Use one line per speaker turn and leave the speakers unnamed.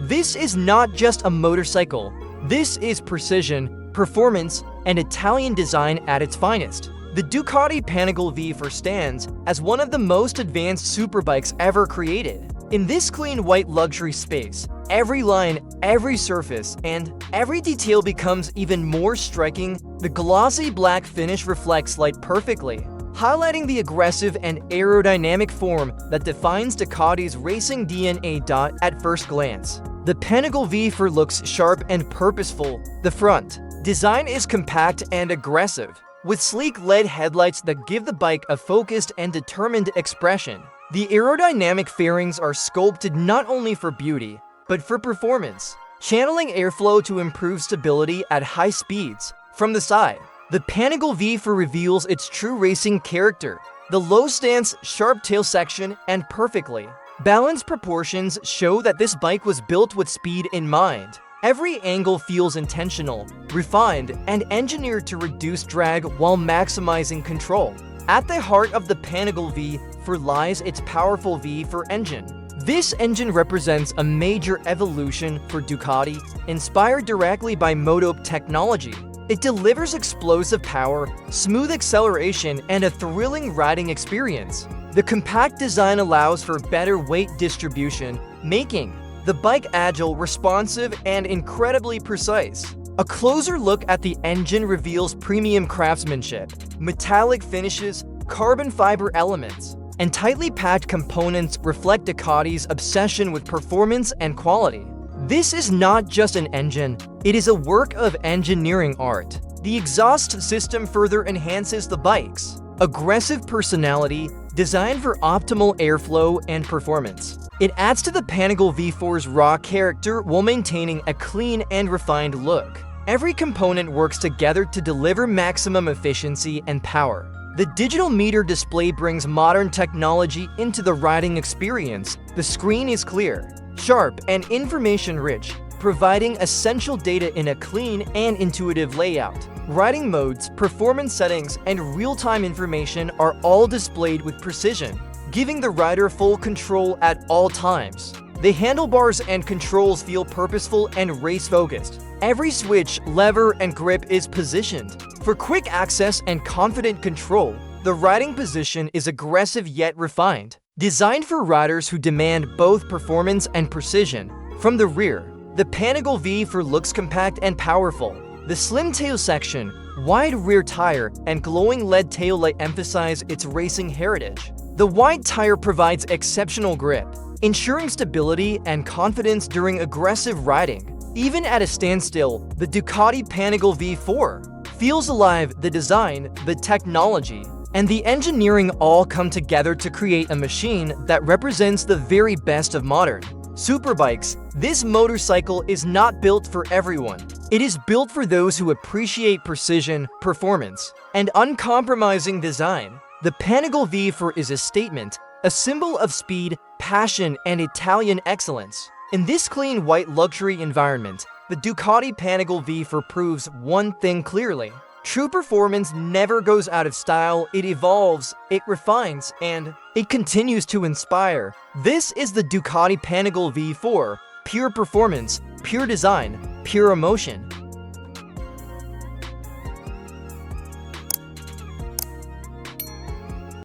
This is not just a motorcycle. This is precision, performance, and Italian design at its finest. The Ducati Panigale V4 stands as one of the most advanced superbikes ever created. In this clean white luxury space, every line, every surface, and every detail becomes even more striking. The glossy black finish reflects light perfectly, highlighting the aggressive and aerodynamic form that defines Ducati's racing DNA. At first glance, the Panigale V4 looks sharp and purposeful. The front design is compact and aggressive, with sleek LED headlights that give the bike a focused and determined expression. The aerodynamic fairings are sculpted not only for beauty, but for performance, channeling airflow to improve stability at high speeds. From the side, the Panigale V4 reveals its true racing character. The low stance, sharp tail section, and perfectly balanced proportions show that this bike was built with speed in mind. Every angle feels intentional, refined, and engineered to reduce drag while maximizing control. At the heart of the Panigale V4 lies its powerful V4 engine. This engine represents a major evolution for Ducati, inspired directly by MotoGP technology. It delivers explosive power, smooth acceleration, and a thrilling riding experience. The compact design allows for better weight distribution, making the bike agile, responsive, and incredibly precise. A closer look at the engine reveals premium craftsmanship, metallic finishes, carbon fiber elements, and tightly packed components reflect Ducati's obsession with performance and quality. This is not just an engine, it is a work of engineering art. The exhaust system further enhances the bike's aggressive personality, designed for optimal airflow and performance. It adds to the Panigale V4's raw character while maintaining a clean and refined look. Every component works together to deliver maximum efficiency and power. The digital meter display brings modern technology into the riding experience. The screen is clear, sharp, and information-rich, providing essential data in a clean and intuitive layout. Riding modes, performance settings, and real-time information are all displayed with precision, giving the rider full control at all times. The handlebars and controls feel purposeful and race-focused. Every switch, lever, and grip is positioned for quick access and confident control. The riding position is aggressive yet refined, designed for riders who demand both performance and precision. From the rear, the Panigale V4 looks compact and powerful. The slim tail section, wide rear tire, and glowing LED taillight emphasize its racing heritage. The wide tire provides exceptional grip, ensuring stability and confidence during aggressive riding. Even at a standstill, the Ducati Panigale V4 feels alive. The design, the technology, and the engineering all come together to create a machine that represents the very best of modern superbikes. This motorcycle is not built for everyone. It is built for those who appreciate precision, performance, and uncompromising design. The Panigale V4 is a statement, a symbol of speed, passion, and Italian excellence. In this clean white luxury environment, the Ducati Panigale V4 proves one thing clearly. True performance never goes out of style. It evolves, it refines, and it continues to inspire. This is the Ducati Panigale V4, pure performance, pure design, pure emotion.